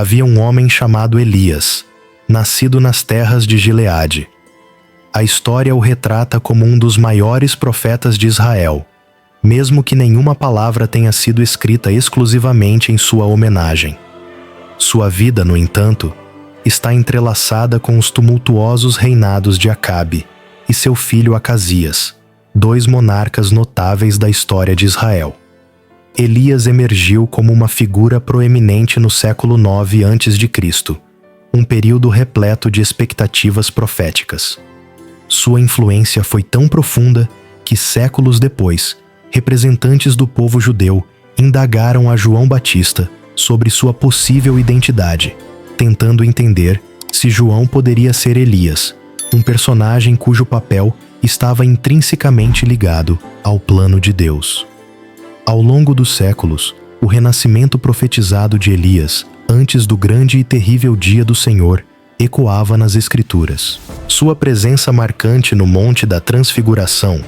Havia um homem chamado Elias, nascido nas terras de Gileade. A história o retrata como um dos maiores profetas de Israel, mesmo que nenhuma palavra tenha sido escrita exclusivamente em sua homenagem. Sua vida, no entanto, está entrelaçada com os tumultuosos reinados de Acabe e seu filho Acasias, dois monarcas notáveis da história de Israel. Elias emergiu como uma figura proeminente no século IX a.C., um período repleto de expectativas proféticas. Sua influência foi tão profunda que, séculos depois, representantes do povo judeu indagaram a João Batista sobre sua possível identidade, tentando entender se João poderia ser Elias, um personagem cujo papel estava intrinsecamente ligado ao plano de Deus. Ao longo dos séculos, o renascimento profetizado de Elias, antes do grande e terrível dia do Senhor, ecoava nas Escrituras. Sua presença marcante no Monte da Transfiguração,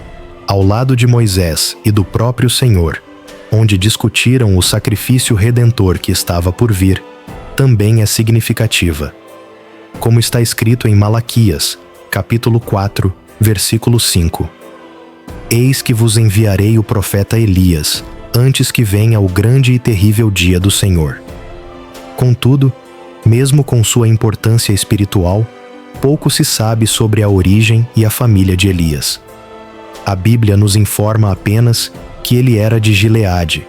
ao lado de Moisés e do próprio Senhor, onde discutiram o sacrifício redentor que estava por vir, também é significativa. Como está escrito em Malaquias, capítulo 4, versículo 5. Eis que vos enviarei o profeta Elias, antes que venha o grande e terrível dia do Senhor. Contudo, mesmo com sua importância espiritual, pouco se sabe sobre a origem e a família de Elias. A Bíblia nos informa apenas que ele era de Gileade,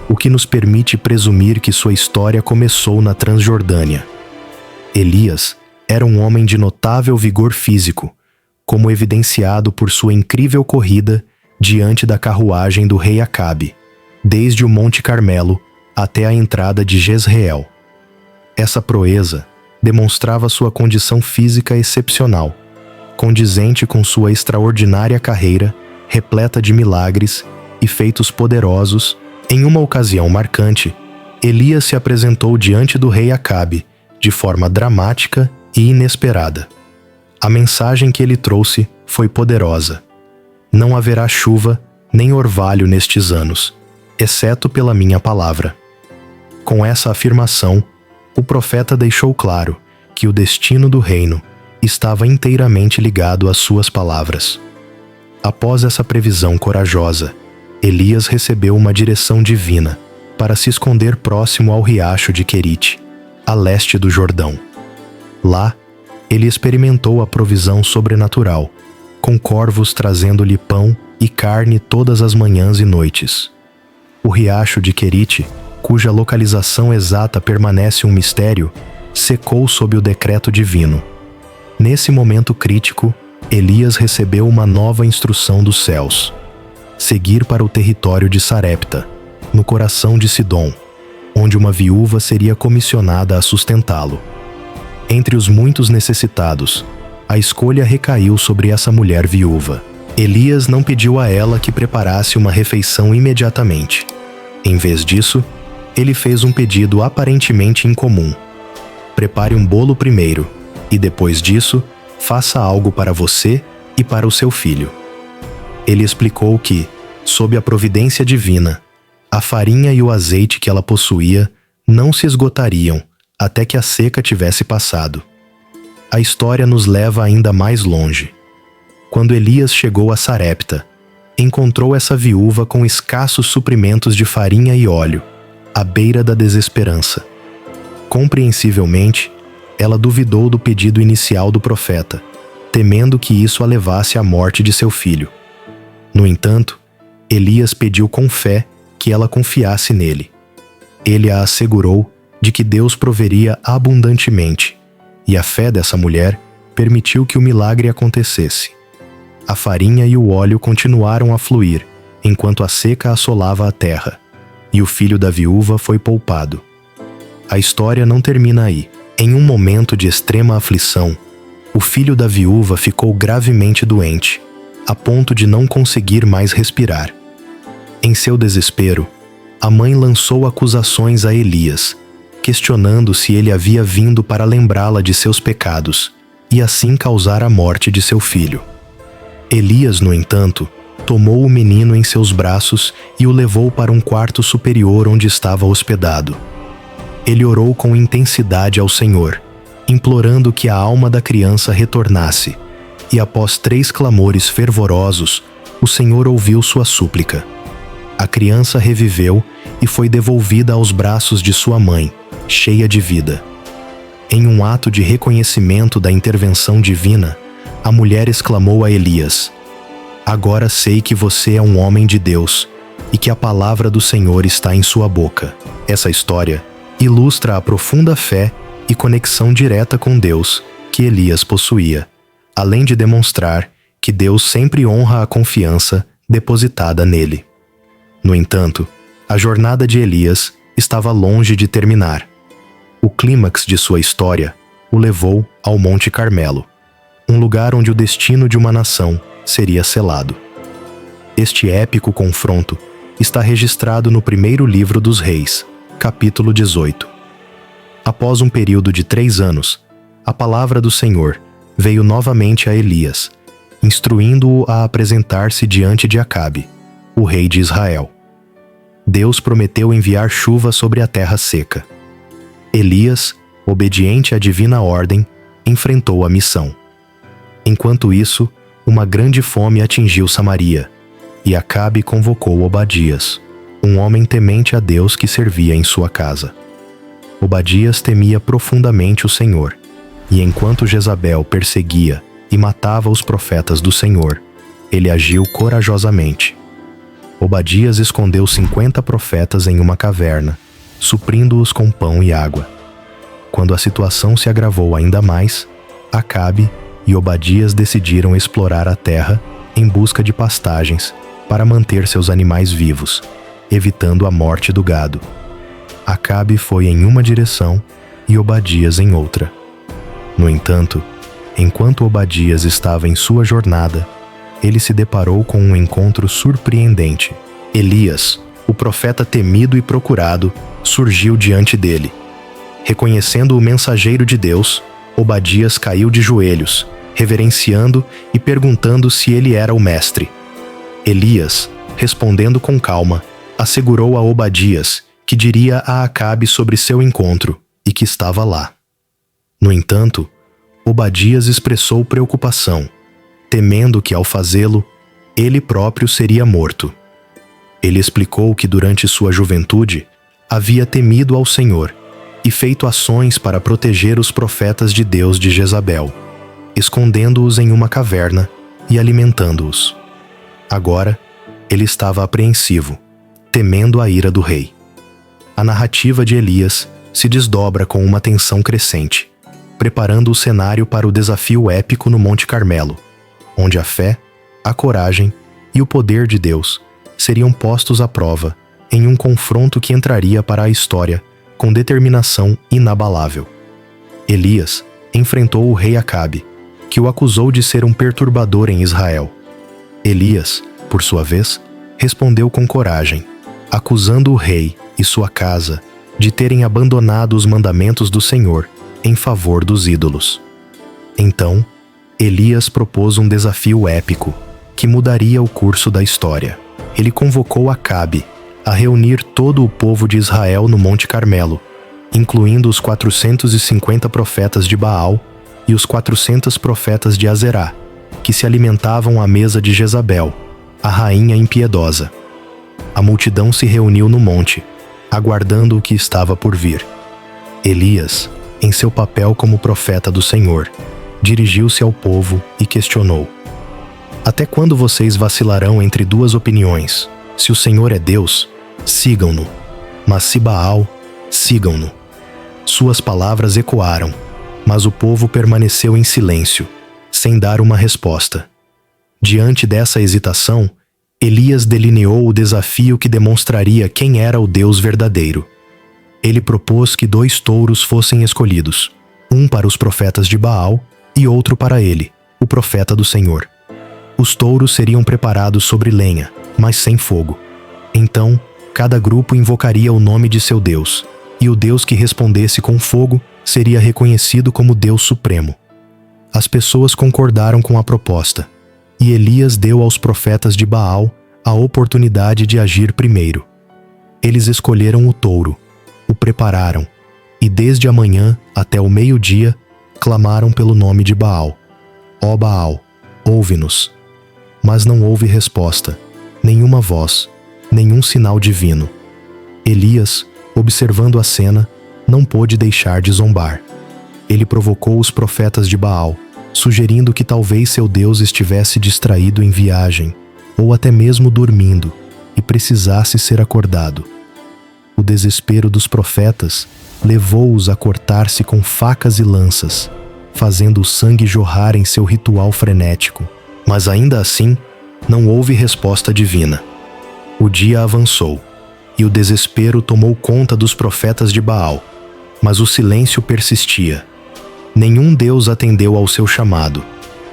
o que nos permite presumir que sua história começou na Transjordânia. Elias era um homem de notável vigor físico, como evidenciado por sua incrível corrida diante da carruagem do rei Acabe, desde o Monte Carmelo até a entrada de Jezreel. Essa proeza demonstrava sua condição física excepcional, condizente com sua extraordinária carreira, repleta de milagres e feitos poderosos. Em uma ocasião marcante, Elias se apresentou diante do rei Acabe de forma dramática e inesperada. A mensagem que ele trouxe foi poderosa. Não haverá chuva nem orvalho nestes anos, exceto pela minha palavra. Com essa afirmação, o profeta deixou claro que o destino do reino estava inteiramente ligado às suas palavras. Após essa previsão corajosa, Elias recebeu uma direção divina para se esconder próximo ao riacho de Querite, a leste do Jordão. Lá, ele experimentou a provisão sobrenatural, com corvos trazendo-lhe pão e carne todas as manhãs e noites. O riacho de Querite, cuja localização exata permanece um mistério, secou sob o decreto divino. Nesse momento crítico, Elias recebeu uma nova instrução dos céus: seguir para o território de Sarepta, no coração de Sidom, onde uma viúva seria comissionada a sustentá-lo. Entre os muitos necessitados, a escolha recaiu sobre essa mulher viúva. Elias não pediu a ela que preparasse uma refeição imediatamente. Em vez disso, ele fez um pedido aparentemente incomum: prepare um bolo primeiro, e depois disso, faça algo para você e para o seu filho. Ele explicou que, sob a providência divina, a farinha e o azeite que ela possuía não se esgotariam até que a seca tivesse passado. A história nos leva ainda mais longe. Quando Elias chegou a Sarepta, encontrou essa viúva com escassos suprimentos de farinha e óleo, à beira da desesperança. Compreensivelmente, ela duvidou do pedido inicial do profeta, temendo que isso a levasse à morte de seu filho. No entanto, Elias pediu com fé que ela confiasse nele. Ele a assegurou de que Deus proveria abundantemente, e a fé dessa mulher permitiu que o milagre acontecesse. A farinha e o óleo continuaram a fluir, enquanto a seca assolava a terra, e o filho da viúva foi poupado. A história não termina aí. Em um momento de extrema aflição, o filho da viúva ficou gravemente doente, a ponto de não conseguir mais respirar. Em seu desespero, a mãe lançou acusações a Elias, questionando se ele havia vindo para lembrá-la de seus pecados e assim causar a morte de seu filho. Elias, no entanto, tomou o menino em seus braços e o levou para um quarto superior onde estava hospedado. Ele orou com intensidade ao Senhor, implorando que a alma da criança retornasse, e após 3 clamores fervorosos, o Senhor ouviu sua súplica. A criança reviveu e foi devolvida aos braços de sua mãe, cheia de vida. Em um ato de reconhecimento da intervenção divina, a mulher exclamou a Elias: "Agora sei que você é um homem de Deus e que a palavra do Senhor está em sua boca." Essa história ilustra a profunda fé e conexão direta com Deus que Elias possuía, além de demonstrar que Deus sempre honra a confiança depositada nele. No entanto, a jornada de Elias estava longe de terminar. O clímax de sua história o levou ao Monte Carmelo, um lugar onde o destino de uma nação seria selado. Este épico confronto está registrado no primeiro livro dos Reis, capítulo 18. Após um período de 3 anos, a palavra do Senhor veio novamente a Elias, instruindo-o a apresentar-se diante de Acabe, o rei de Israel. Deus prometeu enviar chuva sobre a terra seca. Elias, obediente à divina ordem, enfrentou a missão. Enquanto isso, uma grande fome atingiu Samaria, e Acabe convocou Obadias, um homem temente a Deus que servia em sua casa. Obadias temia profundamente o Senhor, e enquanto Jezabel perseguia e matava os profetas do Senhor, ele agiu corajosamente. Obadias escondeu 50 profetas em uma caverna, suprindo-os com pão e água. Quando a situação se agravou ainda mais, Acabe e Obadias decidiram explorar a terra em busca de pastagens para manter seus animais vivos, evitando a morte do gado. Acabe foi em uma direção e Obadias em outra. No entanto, enquanto Obadias estava em sua jornada, ele se deparou com um encontro surpreendente. Elias, o profeta temido e procurado, surgiu diante dele. Reconhecendo o mensageiro de Deus, Obadias caiu de joelhos, reverenciando e perguntando se ele era o mestre. Elias, respondendo com calma, assegurou a Obadias que diria a Acabe sobre seu encontro e que estava lá. No entanto, Obadias expressou preocupação, temendo que, ao fazê-lo, ele próprio seria morto. Ele explicou que durante sua juventude havia temido ao Senhor e feito ações para proteger os profetas de Deus de Jezabel, escondendo-os em uma caverna e alimentando-os. Agora, ele estava apreensivo, temendo a ira do rei. A narrativa de Elias se desdobra com uma tensão crescente, preparando o cenário para o desafio épico no Monte Carmelo, onde a fé, a coragem e o poder de Deus seriam postos à prova em um confronto que entraria para a história com determinação inabalável. Elias enfrentou o rei Acabe, que o acusou de ser um perturbador em Israel. Elias, por sua vez, respondeu com coragem, acusando o rei e sua casa de terem abandonado os mandamentos do Senhor em favor dos ídolos. Então, Elias propôs um desafio épico que mudaria o curso da história. Ele convocou Acabe a reunir todo o povo de Israel no Monte Carmelo, incluindo os 450 profetas de Baal e os 400 profetas de Azerá, que se alimentavam à mesa de Jezabel, a rainha impiedosa. A multidão se reuniu no monte, aguardando o que estava por vir. Elias, em seu papel como profeta do Senhor, dirigiu-se ao povo e questionou: "Até quando vocês vacilarão entre 2 opiniões? Se o Senhor é Deus, sigam-no, mas se Baal, sigam-no." Suas palavras ecoaram, mas o povo permaneceu em silêncio, sem dar uma resposta. Diante dessa hesitação, Elias delineou o desafio que demonstraria quem era o Deus verdadeiro. Ele propôs que 2 touros fossem escolhidos, um para os profetas de Baal e outro para ele, o profeta do Senhor. Os touros seriam preparados sobre lenha, mas sem fogo. Então, cada grupo invocaria o nome de seu Deus, e o Deus que respondesse com fogo seria reconhecido como Deus Supremo. As pessoas concordaram com a proposta, e Elias deu aos profetas de Baal a oportunidade de agir primeiro. Eles escolheram o touro, o prepararam e desde a manhã até o meio-dia clamaram pelo nome de Baal. Ó Baal, ouve-nos. Mas não houve resposta, nenhuma voz, nenhum sinal divino. Elias, observando a cena, não pôde deixar de zombar. Ele provocou os profetas de Baal, sugerindo que talvez seu Deus estivesse distraído em viagem, ou até mesmo dormindo, e precisasse ser acordado. O desespero dos profetas levou-os a cortar-se com facas e lanças, fazendo o sangue jorrar em seu ritual frenético. Mas ainda assim, não houve resposta divina. O dia avançou, e o desespero tomou conta dos profetas de Baal, mas o silêncio persistia. Nenhum Deus atendeu ao seu chamado.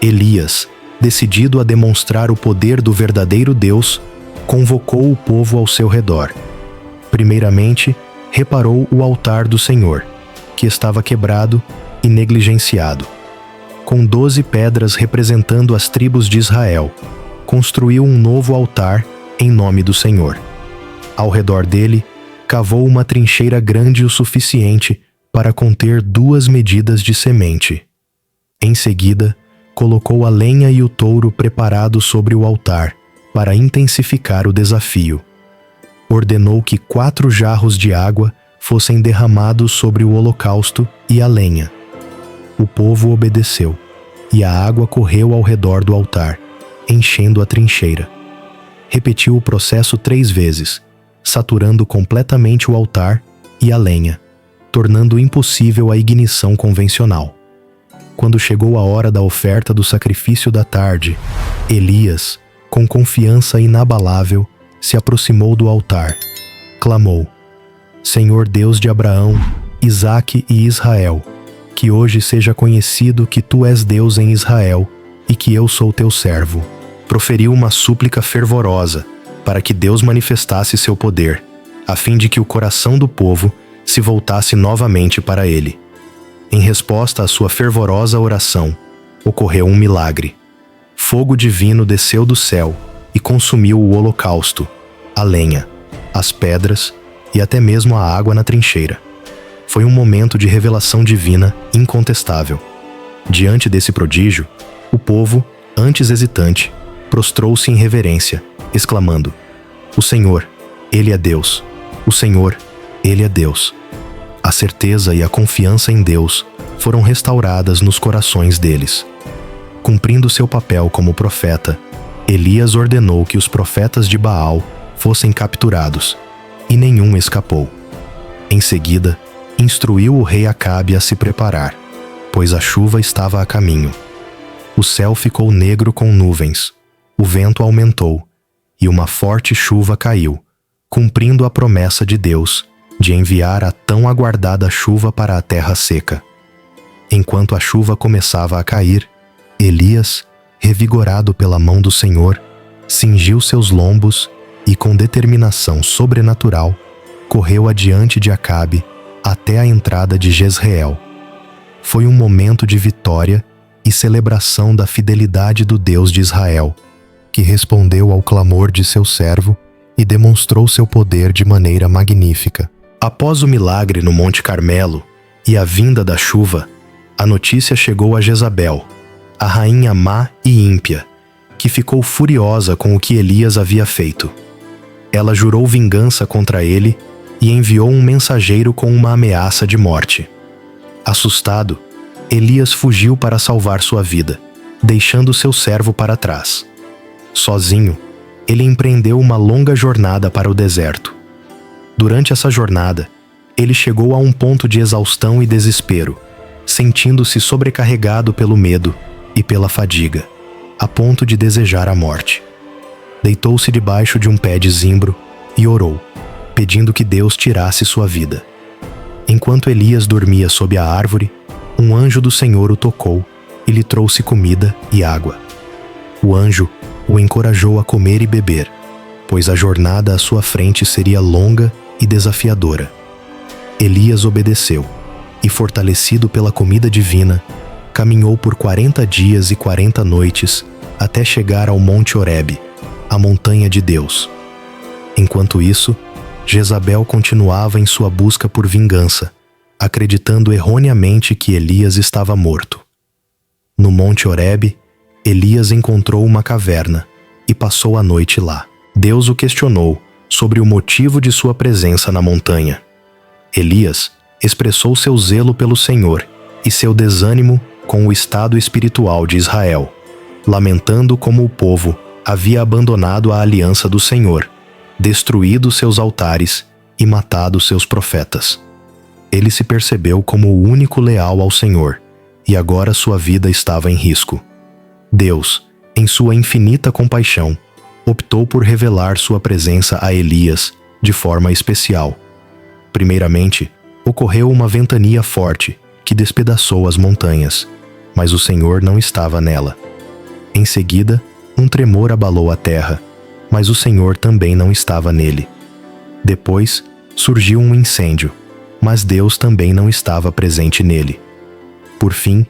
Elias, decidido a demonstrar o poder do verdadeiro Deus, convocou o povo ao seu redor. Primeiramente, reparou o altar do Senhor, que estava quebrado e negligenciado. Com 12 pedras representando as tribos de Israel, construiu um novo altar em nome do Senhor. Ao redor dele, cavou uma trincheira grande o suficiente para conter 2 medidas de semente. Em seguida, colocou a lenha e o touro preparados sobre o altar para intensificar o desafio. Ordenou que 4 jarros de água fossem derramados sobre o holocausto e a lenha. O povo obedeceu, e a água correu ao redor do altar, enchendo a trincheira. Repetiu o processo 3 vezes, saturando completamente o altar e a lenha, tornando impossível a ignição convencional. Quando chegou a hora da oferta do sacrifício da tarde, Elias, com confiança inabalável, se aproximou do altar. Clamou: Senhor Deus de Abraão, Isaque e Israel, que hoje seja conhecido que tu és Deus em Israel e que eu sou teu servo. Proferiu uma súplica fervorosa para que Deus manifestasse seu poder, a fim de que o coração do povo se voltasse novamente para ele. Em resposta à sua fervorosa oração, ocorreu um milagre. Fogo divino desceu do céu e consumiu o holocausto, a lenha, as pedras e até mesmo a água na trincheira. Foi um momento de revelação divina incontestável. Diante desse prodígio, o povo, antes hesitante, prostrou-se em reverência, exclamando: O Senhor, Ele é Deus. O Senhor, Ele é Deus. A certeza e a confiança em Deus foram restauradas nos corações deles. Cumprindo seu papel como profeta, Elias ordenou que os profetas de Baal fossem capturados, e nenhum escapou. Em seguida, instruiu o rei Acabe a se preparar, pois a chuva estava a caminho. O céu ficou negro com nuvens, o vento aumentou, e uma forte chuva caiu, cumprindo a promessa de Deus de enviar a tão aguardada chuva para a terra seca. Enquanto a chuva começava a cair, Elias, revigorado pela mão do Senhor, cingiu seus lombos e, com determinação sobrenatural, correu adiante de Acabe até a entrada de Jezreel. Foi um momento de vitória e celebração da fidelidade do Deus de Israel, que respondeu ao clamor de seu servo e demonstrou seu poder de maneira magnífica. Após o milagre no Monte Carmelo e a vinda da chuva, a notícia chegou a Jezabel, a rainha má e ímpia, que ficou furiosa com o que Elias havia feito. Ela jurou vingança contra ele e enviou um mensageiro com uma ameaça de morte. Assustado, Elias fugiu para salvar sua vida, deixando seu servo para trás. Sozinho, ele empreendeu uma longa jornada para o deserto. Durante essa jornada, ele chegou a um ponto de exaustão e desespero, sentindo-se sobrecarregado pelo medo e pela fadiga, a ponto de desejar a morte. Deitou-se debaixo de um pé de zimbro e orou, pedindo que Deus tirasse sua vida. Enquanto Elias dormia sob a árvore, um anjo do Senhor o tocou e lhe trouxe comida e água. O anjo o encorajou a comer e beber, pois a jornada à sua frente seria longa e desafiadora. Elias obedeceu e, fortalecido pela comida divina, caminhou por 40 dias e 40 noites até chegar ao Monte Horebe, a montanha de Deus. Enquanto isso, Jezabel continuava em sua busca por vingança, acreditando erroneamente que Elias estava morto. No Monte Horebe, Elias encontrou uma caverna e passou a noite lá. Deus o questionou sobre o motivo de sua presença na montanha. Elias expressou seu zelo pelo Senhor e seu desânimo com o estado espiritual de Israel, lamentando como o povo havia abandonado a aliança do Senhor, destruído seus altares e matado seus profetas. Ele se percebeu como o único leal ao Senhor, e agora sua vida estava em risco. Deus, em sua infinita compaixão, optou por revelar sua presença a Elias de forma especial. Primeiramente, ocorreu uma ventania forte que despedaçou as montanhas, mas o Senhor não estava nela. Em seguida, um tremor abalou a terra, mas o Senhor também não estava nele. Depois, surgiu um incêndio, mas Deus também não estava presente nele. Por fim,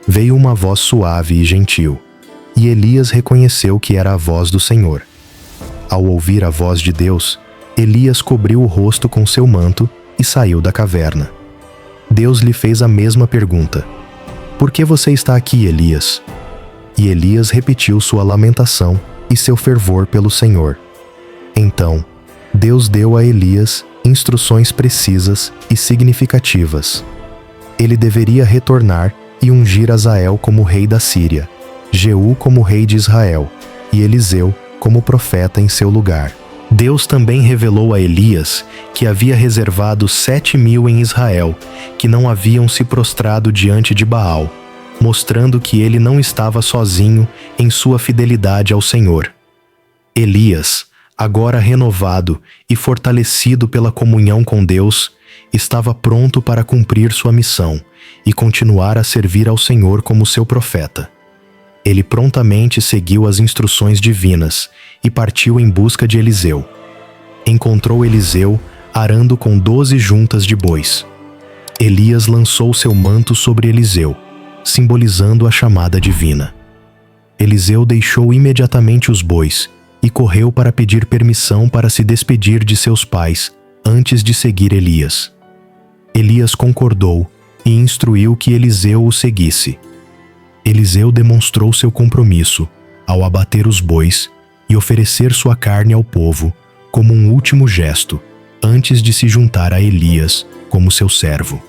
veio uma voz suave e gentil, e Elias reconheceu que era a voz do Senhor. Ao ouvir a voz de Deus, Elias cobriu o rosto com seu manto e saiu da caverna. Deus lhe fez a mesma pergunta: "Por que você está aqui, Elias?" E Elias repetiu sua lamentação e seu fervor pelo Senhor. Então, Deus deu a Elias instruções precisas e significativas. Ele deveria retornar e ungir Hazael como rei da Síria, Jeú como rei de Israel e Eliseu como profeta em seu lugar. Deus também revelou a Elias que havia reservado 7.000 em Israel, que não haviam se prostrado diante de Baal, mostrando que ele não estava sozinho em sua fidelidade ao Senhor. Elias, agora renovado e fortalecido pela comunhão com Deus, estava pronto para cumprir sua missão e continuar a servir ao Senhor como seu profeta. Ele prontamente seguiu as instruções divinas e partiu em busca de Eliseu. Encontrou Eliseu arando com 12 juntas de bois. Elias lançou seu manto sobre Eliseu, simbolizando a chamada divina. Eliseu deixou imediatamente os bois e correu para pedir permissão para se despedir de seus pais antes de seguir Elias. Elias concordou e instruiu que Eliseu o seguisse. Eliseu demonstrou seu compromisso ao abater os bois e oferecer sua carne ao povo como um último gesto antes de se juntar a Elias como seu servo.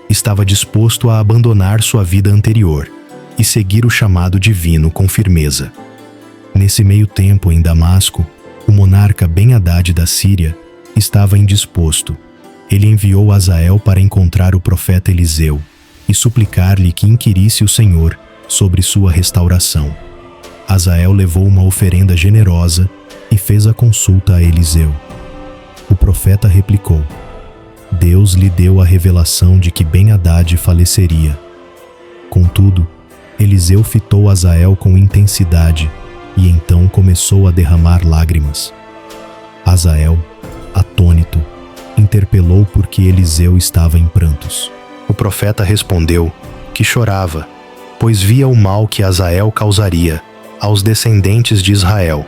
Estava disposto a abandonar sua vida anterior e seguir o chamado divino com firmeza. Nesse meio tempo, em Damasco, o monarca Ben-Hadad da Síria estava indisposto. Ele enviou Hazael para encontrar o profeta Eliseu e suplicar-lhe que inquirisse o Senhor sobre sua restauração. Hazael levou uma oferenda generosa e fez a consulta a Eliseu. O profeta replicou: Deus lhe deu a revelação de que Ben-Hadad faleceria. Contudo, Eliseu fitou Hazael com intensidade e então começou a derramar lágrimas. Hazael, atônito, interpelou por que Eliseu estava em prantos. O profeta respondeu que chorava, pois via o mal que Hazael causaria aos descendentes de Israel.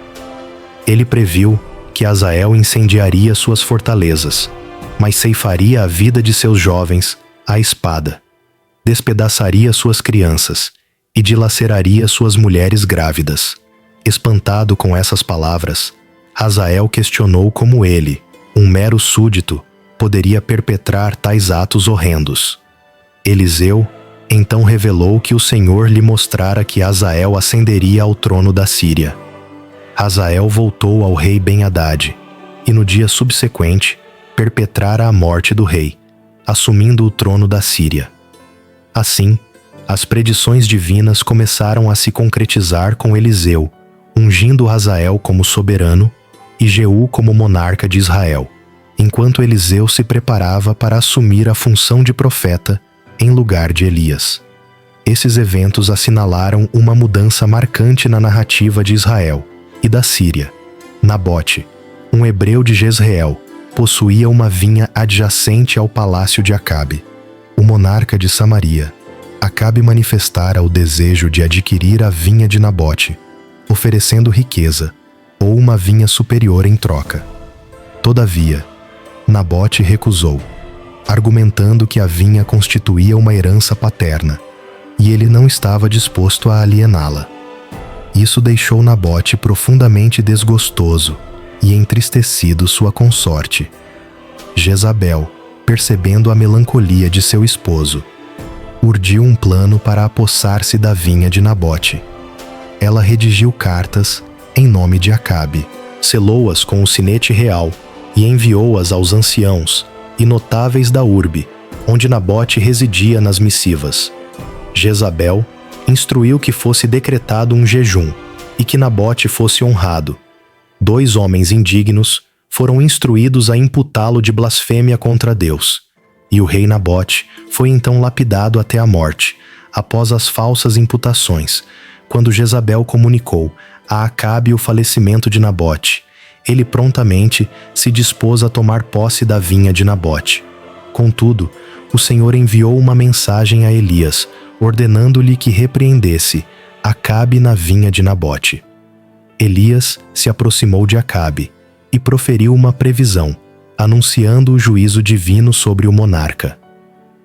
Ele previu que Hazael incendiaria suas fortalezas, mas ceifaria a vida de seus jovens à espada, despedaçaria suas crianças e dilaceraria suas mulheres grávidas. Espantado com essas palavras, Hazael questionou como ele, um mero súdito, poderia perpetrar tais atos horrendos. Eliseu então revelou que o Senhor lhe mostrara que Hazael ascenderia ao trono da Síria. Hazael voltou ao rei Ben-Hadad e no dia subsequente perpetrara a morte do rei, assumindo o trono da Síria. Assim, as predições divinas começaram a se concretizar com Eliseu, ungindo Hazael como soberano e Jeú como monarca de Israel, enquanto Eliseu se preparava para assumir a função de profeta em lugar de Elias. Esses eventos assinalaram uma mudança marcante na narrativa de Israel e da Síria. Nabote, um hebreu de Jezreel, possuía uma vinha adjacente ao palácio de Acabe, o monarca de Samaria. Acabe manifestara o desejo de adquirir a vinha de Nabote, oferecendo riqueza ou uma vinha superior em troca. Todavia, Nabote recusou. argumentando que a vinha constituía uma herança paterna, e ele não estava disposto a aliená-la. Isso deixou Nabote profundamente desgostoso e entristecido sua consorte. Jezabel, percebendo a melancolia de seu esposo, urdiu um plano para apossar-se da vinha de Nabote. Ela redigiu cartas em nome de Acabe, selou-as com o sinete real e enviou-as aos anciãos e notáveis da urbe, onde Nabote residia nas missivas. Jezabel instruiu que fosse decretado um jejum e que Nabote fosse honrado. 2 homens indignos foram instruídos a imputá-lo de blasfêmia contra Deus, e o rei Nabote foi então lapidado até a morte, após as falsas imputações. Quando Jezabel comunicou a Acabe o falecimento de Nabote, ele prontamente se dispôs a tomar posse da vinha de Nabote. Contudo, o Senhor enviou uma mensagem a Elias, ordenando-lhe que repreendesse Acabe na vinha de Nabote. Elias se aproximou de Acabe e proferiu uma previsão, anunciando o juízo divino sobre o monarca.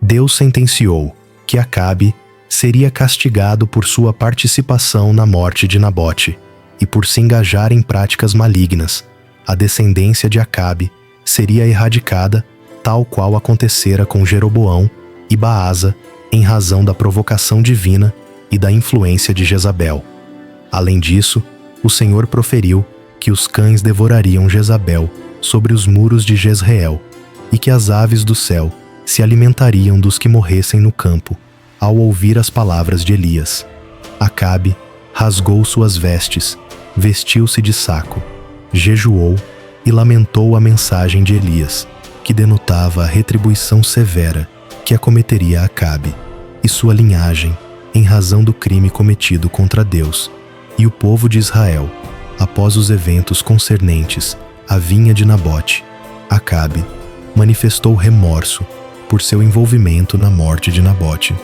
Deus sentenciou que Acabe seria castigado por sua participação na morte de Nabote e por se engajar em práticas malignas. A descendência de Acabe seria erradicada, tal qual acontecera com Jeroboão e Baasa, em razão da provocação divina e da influência de Jezabel. Além disso, o Senhor proferiu que os cães devorariam Jezabel sobre os muros de Jezreel e que as aves do céu se alimentariam dos que morressem no campo, ao ouvir as palavras de Elias. Acabe rasgou suas vestes, vestiu-se de saco, jejuou e lamentou a mensagem de Elias, que denotava a retribuição severa que acometeria Acabe e sua linhagem em razão do crime cometido contra Deus e o povo de Israel após os eventos concernentes à vinha de Nabote. Acabe manifestou remorso por seu envolvimento na morte de Nabote,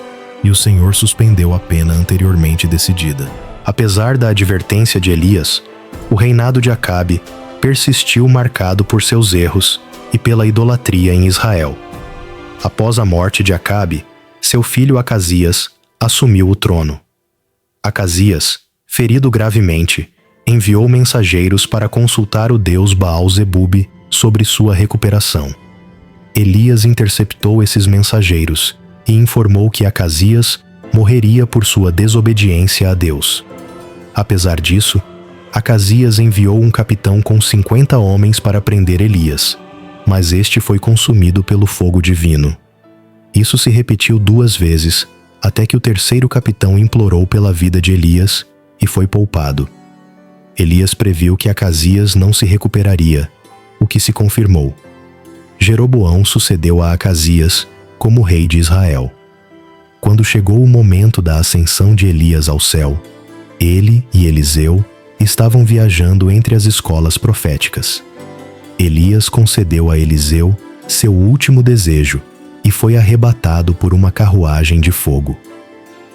e o Senhor suspendeu a pena anteriormente decidida. Apesar da advertência de Elias, o reinado de Acabe persistiu marcado por seus erros e pela idolatria em Israel. Após a morte de Acabe, seu filho Acasias assumiu o trono. Acasias, ferido gravemente, enviou mensageiros para consultar o deus Baal-Zebub sobre sua recuperação. Elias interceptou esses mensageiros e informou que Acasias morreria por sua desobediência a Deus. Apesar disso, Acasias enviou um capitão com 50 homens para prender Elias, mas este foi consumido pelo fogo divino. Isso se repetiu 2 vezes, até que o terceiro capitão implorou pela vida de Elias e foi poupado. Elias previu que Acasias não se recuperaria, o que se confirmou. Jeroboão sucedeu a Acasias como rei de Israel. Quando chegou o momento da ascensão de Elias ao céu, ele e Eliseu estavam viajando entre as escolas proféticas. Elias concedeu a Eliseu seu último desejo e foi arrebatado por uma carruagem de fogo.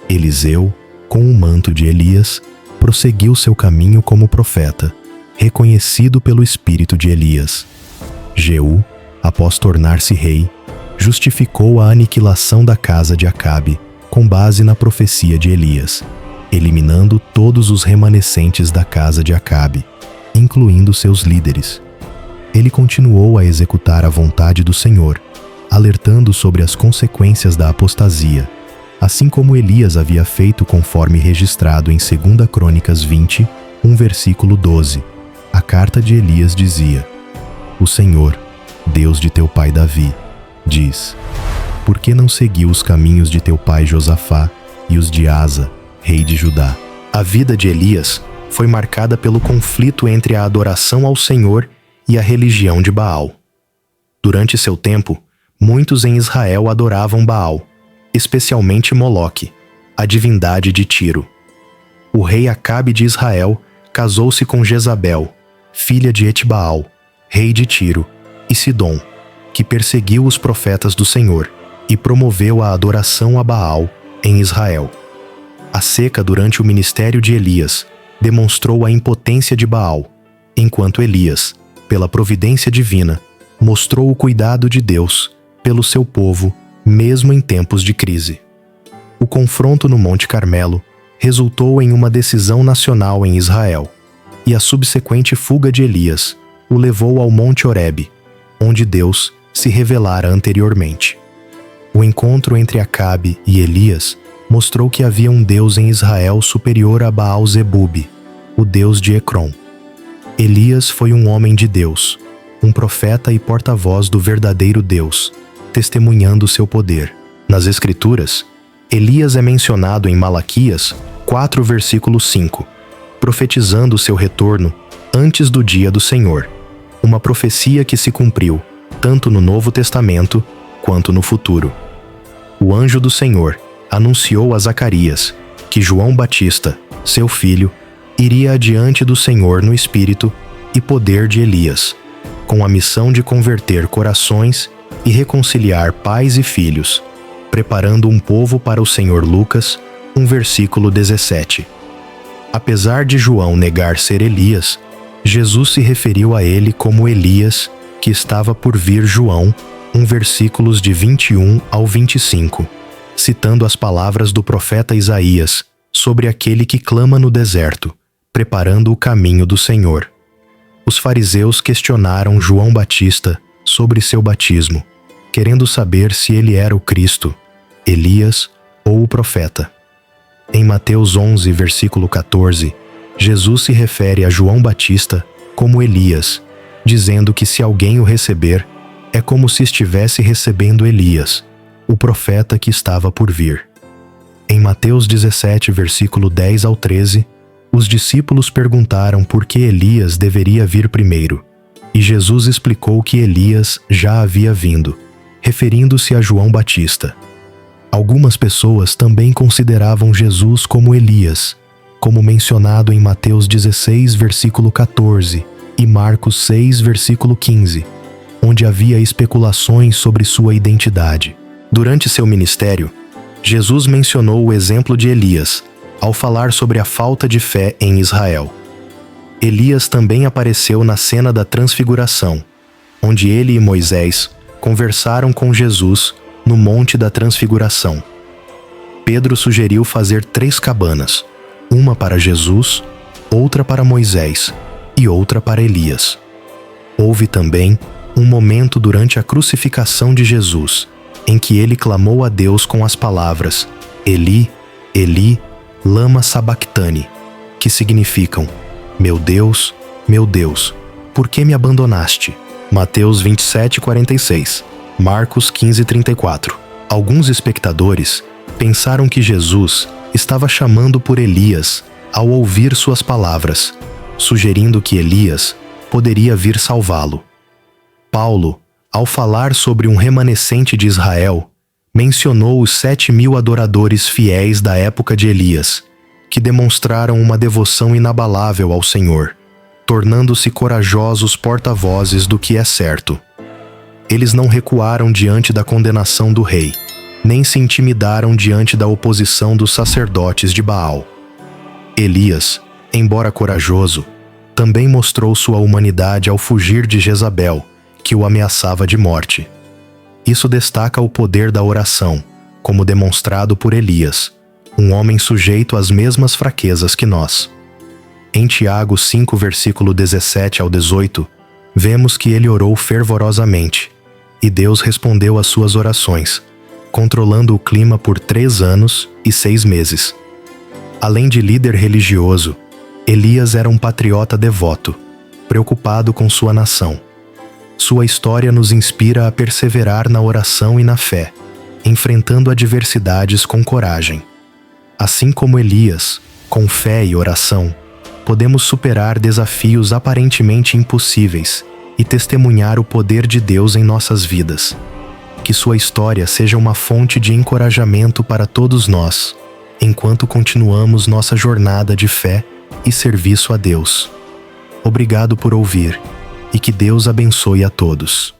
Eliseu, com o manto de Elias, prosseguiu seu caminho como profeta, reconhecido pelo espírito de Elias. Jeú, após tornar-se rei, justificou a aniquilação da casa de Acabe com base na profecia de Elias, eliminando todos os remanescentes da casa de Acabe, incluindo seus líderes. Ele continuou a executar a vontade do Senhor, alertando sobre as consequências da apostasia, assim como Elias havia feito conforme registrado em 2 Crônicas 20, versículo 12. A carta de Elias dizia: O Senhor, Deus de teu pai Davi, diz: Por que não seguiu os caminhos de teu pai Josafá e os de Asa, rei de Judá? A vida de Elias foi marcada pelo conflito entre a adoração ao Senhor e a religião de Baal. Durante seu tempo, muitos em Israel adoravam Baal, especialmente Moloque, a divindade de Tiro. O rei Acabe de Israel casou-se com Jezabel, filha de Etbaal, rei de Tiro, e Sidom, que perseguiu os profetas do Senhor e promoveu a adoração a Baal em Israel. A seca durante o ministério de Elias demonstrou a impotência de Baal, enquanto Elias, pela providência divina, mostrou o cuidado de Deus pelo seu povo, mesmo em tempos de crise. O confronto no Monte Carmelo resultou em uma decisão nacional em Israel, e a subsequente fuga de Elias o levou ao Monte Horebe, onde Deus se revelara anteriormente. O encontro entre Acabe e Elias mostrou que havia um Deus em Israel superior a Baal-Zebub, o Deus de Ecrom. Elias foi um homem de Deus, um profeta e porta-voz do verdadeiro Deus, testemunhando seu poder. Nas Escrituras, Elias é mencionado em Malaquias 4, versículo 5, profetizando seu retorno antes do dia do Senhor, uma profecia que se cumpriu tanto no Novo Testamento quanto no futuro. O anjo do Senhor anunciou a Zacarias que João Batista, seu filho, iria adiante do Senhor no espírito e poder de Elias, com a missão de converter corações e reconciliar pais e filhos, preparando um povo para o Senhor. Lucas 1, versículo 17. Apesar de João negar ser Elias, Jesus se referiu a ele como Elias, que estava por vir. João 1, versículos de 21 ao 25, citando as palavras do profeta Isaías sobre aquele que clama no deserto, preparando o caminho do Senhor. Os fariseus questionaram João Batista sobre seu batismo, querendo saber se ele era o Cristo, Elias ou o profeta. Em Mateus 11, versículo 14, Jesus se refere a João Batista como Elias, dizendo que se alguém o receber, é como se estivesse recebendo Elias, o profeta que estava por vir. Em Mateus 17, versículo 10 ao 13, os discípulos perguntaram por que Elias deveria vir primeiro, e Jesus explicou que Elias já havia vindo, referindo-se a João Batista. Algumas pessoas também consideravam Jesus como Elias, como mencionado em Mateus 16, versículo 14, e Marcos 6, versículo 15, onde havia especulações sobre sua identidade. Durante seu ministério, Jesus mencionou o exemplo de Elias, ao falar sobre a falta de fé em Israel. Elias também apareceu na cena da Transfiguração, onde ele e Moisés conversaram com Jesus no Monte da Transfiguração. Pedro sugeriu fazer 3 cabanas, uma para Jesus, outra para Moisés e outra para Elias. Houve também um momento durante a crucificação de Jesus, em que ele clamou a Deus com as palavras Eli, Eli, lama sabactani, que significam meu Deus, por que me abandonaste? Mateus 27, 46, Marcos 15, 34. Alguns espectadores pensaram que Jesus estava chamando por Elias ao ouvir suas palavras, sugerindo que Elias poderia vir salvá-lo. Paulo, ao falar sobre um remanescente de Israel, mencionou os 7.000 adoradores fiéis da época de Elias, que demonstraram uma devoção inabalável ao Senhor, tornando-se corajosos porta-vozes do que é certo. Eles não recuaram diante da condenação do rei, nem se intimidaram diante da oposição dos sacerdotes de Baal. Elias, embora corajoso, também mostrou sua humanidade ao fugir de Jezabel, que o ameaçava de morte. Isso destaca o poder da oração, como demonstrado por Elias, um homem sujeito às mesmas fraquezas que nós. Em Tiago 5, versículo 17 ao 18, vemos que ele orou fervorosamente, e Deus respondeu às suas orações, controlando o clima por 3 anos e 6 meses. Além de líder religioso, Elias era um patriota devoto, preocupado com sua nação. Sua história nos inspira a perseverar na oração e na fé, enfrentando adversidades com coragem. Assim como Elias, com fé e oração, podemos superar desafios aparentemente impossíveis e testemunhar o poder de Deus em nossas vidas. Que sua história seja uma fonte de encorajamento para todos nós, enquanto continuamos nossa jornada de fé e serviço a Deus. Obrigado por ouvir, e que Deus abençoe a todos.